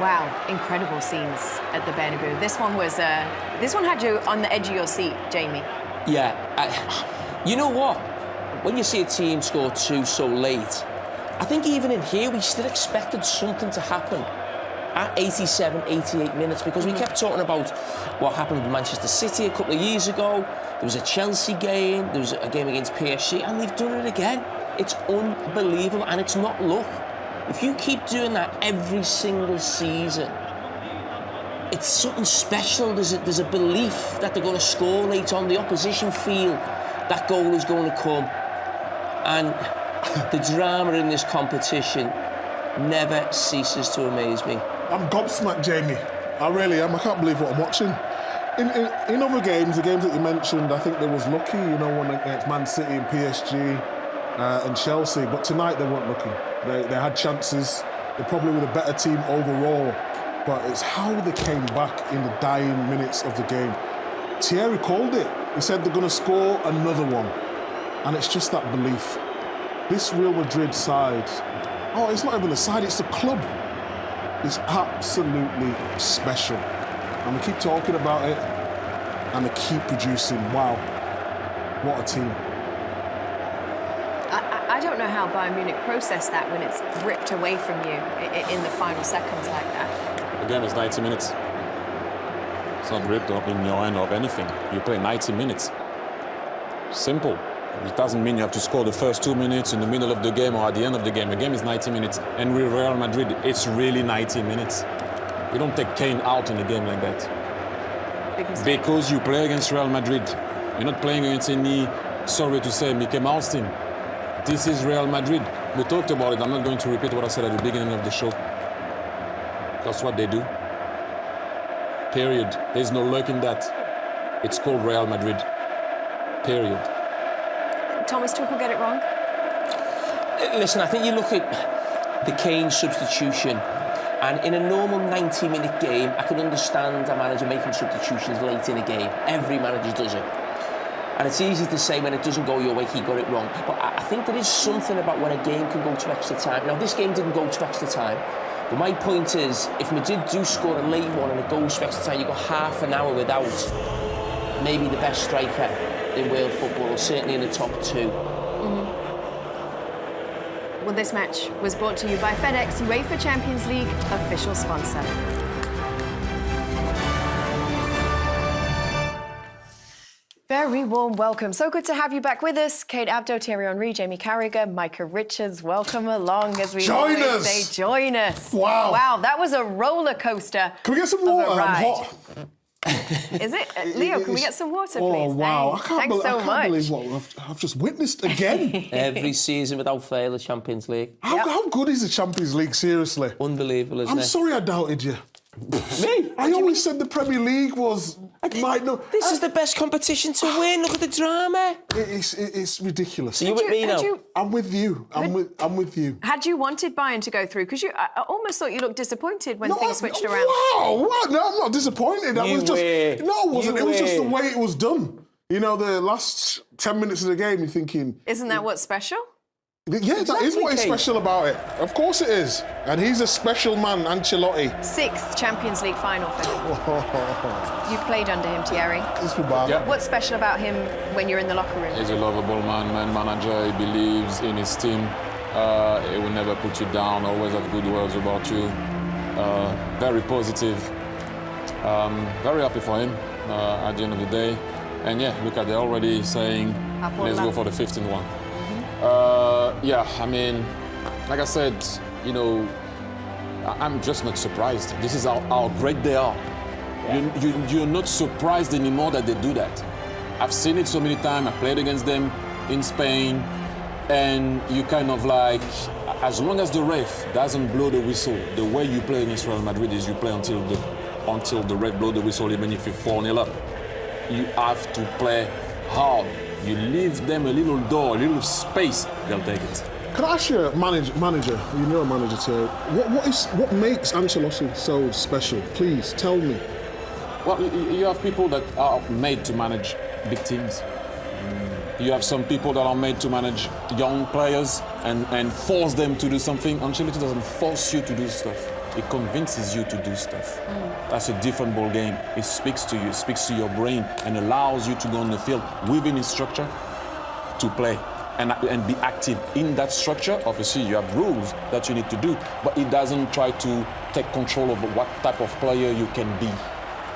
Wow, incredible scenes at the Bernabeu. This one had you on the edge of your seat, Jamie. Yeah, you know what? When you see a team score two so late, I think even in here we still expected something to happen at 87, 88 minutes, because we kept talking about what happened with Manchester City a couple of years ago. There was a Chelsea game, there was a game against PSG, and they've done it again. It's unbelievable, and it's not luck. If you keep doing that every single season, it's something special. There's a belief that they're going to score late on. The opposition feel that goal is going to come. And the drama in this competition never ceases to amaze me. I'm gobsmacked, Jamie. I really am. I can't believe what I'm watching. In other games, the games that you mentioned, I think they was lucky, you know, one against Man City and PSG and Chelsea. But tonight they weren't lucky. They had chances. They probably were the better team overall. But it's how they came back in the dying minutes of the game. Thierry called it. He said they're going to score another one. And it's just that belief. This Real Madrid side, it's not even a side, it's a club. It's absolutely special. And we keep talking about it, and they keep producing. Wow, what a team. I don't know how Bayern Munich processed that when it's ripped away from you in the final seconds like that. Again, it's 90 minutes. It's not ripped up in your hand or anything. You play 90 minutes. Simple. It doesn't mean you have to score the first 2 minutes in the middle of the game or at the end of the game. The game is 90 minutes. And with Real Madrid, it's really 90 minutes. You don't take Kane out in a game like that. Because you play against Real Madrid. You're not playing against any, sorry to say, Micah Malstein. This is Real Madrid. We talked about it. I'm not going to repeat what I said at the beginning of the show. That's what they do. Period. There's no luck in that. It's called Real Madrid. Period. Thomas Tuchel get it wrong? Listen, I think you look at the Kane substitution, and in a normal 90-minute game, I can understand a manager making substitutions late in a game. Every manager does it. And it's easy to say when it doesn't go your way, he got it wrong. But I think there is something about when a game can go to extra time. Now, this game didn't go to extra time. But my point is, if Madrid do score a late one and it goes to extra time, you've got half an hour without maybe the best striker in world football, or certainly in the top two. Well, this match was brought to you by FedEx, UEFA Champions League official sponsor. Very warm welcome. So good to have you back with us. Kate Abdo, Thierry Henry, Jamie Carragher, Micah Richards. Welcome along as we Join always us. say. Join us. Wow. Wow, that was a roller coaster. Can we get some water? I'm hot. Is it? Leo, can we get some water, please? Oh, wow. Thanks so much. Believe what I've just witnessed again. Every season without fail, the Champions League. How good is the Champions League, seriously? Unbelievable, isn't it? I'm sorry I doubted you. Me? I always said the Premier League was... This is the best competition to win. Look at the drama. It's ridiculous. So you with me now? I'm with you. I'm with you. Had you wanted Bayern to go through? Because I almost thought you looked disappointed when things switched around. Wow! No, I'm not disappointed. No, it wasn't. It was just the way it was done. You know, the last 10 minutes of the game, you're thinking... Isn't that what's special? Yeah, that is what is special about it. Of course it is. And he's a special man, Ancelotti. 6th Champions League final for him. You've played under him, Thierry. It's bad. Yep. What's special about him when you're in the locker room? He's a lovable man manager. He believes in his team. He will never put you down, always have good words about you. Very positive. Very happy for him at the end of the day. And yeah, look at, they're already saying, let's go for the 15th one. Yeah, I mean, like I said, you know, I'm just not surprised. This is how great they are. Yeah. You're not surprised anymore that they do that. I've seen it so many times. I played against them in Spain, and you kind of like, as long as the ref doesn't blow the whistle, the way you play against Real Madrid is you play until the ref blow the whistle, even if you're 4-0 up. You have to play hard. You leave them a little door, a little space, they'll take it. Can I ask you, manager, you know a manager too, what makes Ancelotti so special? Please, tell me. Well, you have people that are made to manage big teams. You have some people that are made to manage young players and force them to do something. Ancelotti doesn't force you to do stuff. it convinces you to do stuff. That's a different ball game. It speaks to you, it speaks to your brain, and allows you to go on the field within its structure to play and be active in that structure. Obviously, you have rules that you need to do, but it doesn't try to take control of what type of player you can be.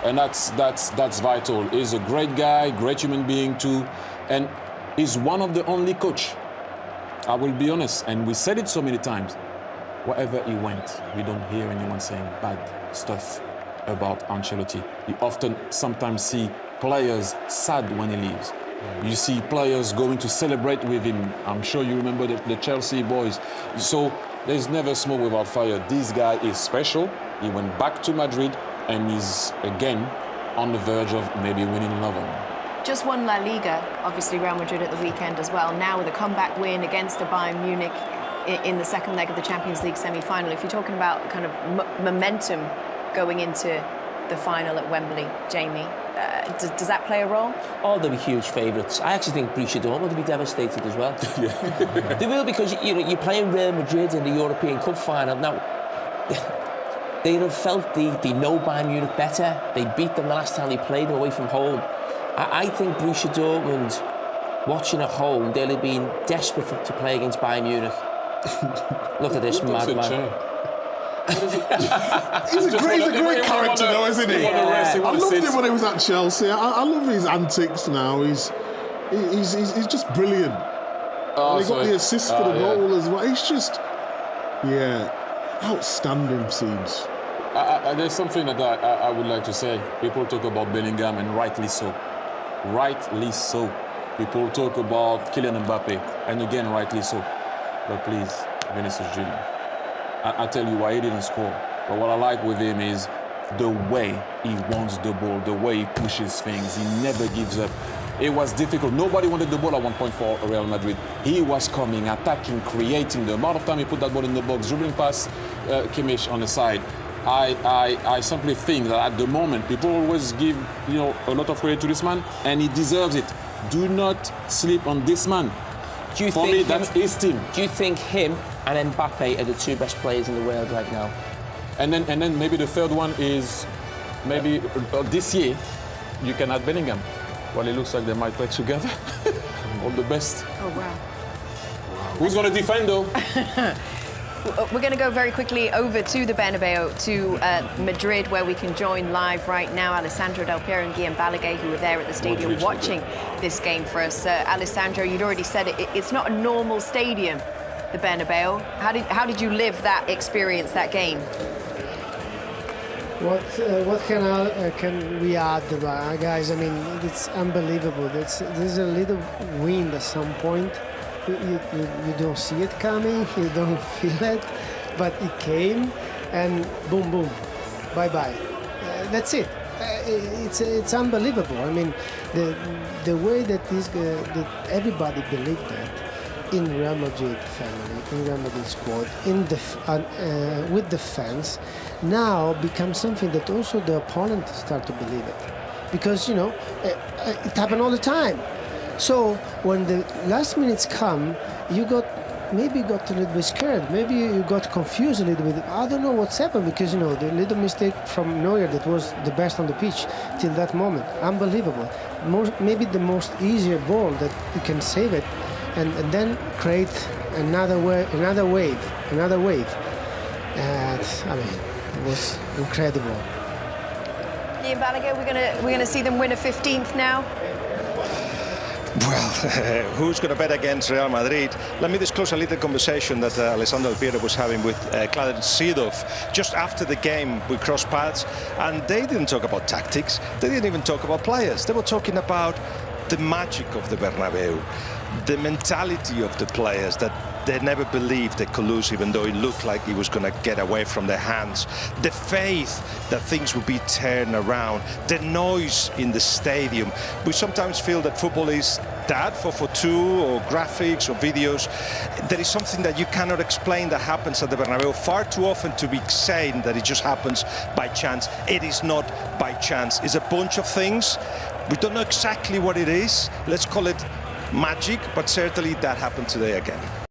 And that's vital. He's a great guy, great human being too, and he's one of the only coach, I will be honest, and we said it so many times, wherever he went, we don't hear anyone saying bad stuff about Ancelotti. You often sometimes see players sad when he leaves. You see players going to celebrate with him. I'm sure you remember the Chelsea boys. So there's never smoke without fire. This guy is special. He went back to Madrid and is again on the verge of maybe winning another one. Just won La Liga, obviously Real Madrid at the weekend as well. Now with a comeback win against the Bayern Munich in the second leg of the Champions League semi-final. If you're talking about kind of momentum going into the final at Wembley, Jamie, does that play a role? Oh, they'll be huge favourites. I actually think Borussia Dortmund will be devastated as well. They will, because you're playing Real Madrid in the European Cup final. Now, they'd have felt they know Bayern Munich better. They beat them the last time they played them away from home. I think Borussia Dortmund, watching at home, they'll have been desperate to play against Bayern Munich. Look at this madman. He's a great character, though, isn't he? I loved him when he was at Chelsea. I love his antics now. He's just brilliant. He got the assist for the goal as well. He's just, outstanding scenes. There's something that I would like to say. People talk about Bellingham, and rightly so. Rightly so. People talk about Kylian Mbappe, and again, rightly so. But please, Vinicius Junior. I tell you why he didn't score. But what I like with him is the way he wants the ball, the way he pushes things. He never gives up. It was difficult. Nobody wanted the ball at one point for Real Madrid. He was coming, attacking, creating. The amount of time he put that ball in the box, dribbling past Kimmich on the side. I simply think that at the moment, people always give a lot of credit to this man, and he deserves it. Do not sleep on this man. For me, that's his team. Do you think him and Mbappe are the two best players in the world right now? And then maybe the third one is maybe this year you can add Bellingham. Well, it looks like they might play together. All the best. Oh, wow. Who's going to defend, though? We're going to go very quickly over to the Bernabeu, to Madrid, where we can join live right now Alessandro Del Piero and Guillaume Balaguer, who were there at the stadium watching this game for us. Alessandro, you'd already said it, it's not a normal stadium, the Bernabeu. How did you live that experience, that game? What can we add, guys? I mean, it's unbelievable. There's a little wind at some point. You don't see it coming, you don't feel it, but it came, and boom, boom, bye-bye. That's it. It's unbelievable. I mean, the way that that everybody believed that in Real Madrid family, in Real Madrid squad, with the fans, now becomes something that also the opponent start to believe it, because it happens all the time. So when the last minutes come, you got a little bit scared. Maybe you got confused a little bit. I don't know what's happened, because the little mistake from Neuer that was the best on the pitch till that moment. Unbelievable. Maybe the most easier ball that you can save it, and then create another wave. I mean, it was incredible. Guillaume Balaguer, we're gonna see them win a 15th now. Well, who's going to bet against Real Madrid? Let me disclose a little conversation that Alessandro Del Piero was having with Clarence Seedorf just after the game. We crossed paths, and they didn't talk about tactics. They didn't even talk about players. They were talking about the magic of the Bernabeu, the mentality of the players, that they never believed they could lose, even though it looked like it was going to get away from their hands. The faith that things would be turned around, the noise in the stadium. We sometimes feel that football is that for two or graphics or videos. There is something that you cannot explain that happens at the Bernabeu far too often to be saying that it just happens by chance. It is not by chance. It's a bunch of things. We don't know exactly what it is. Let's call it magic, but certainly that happened today again.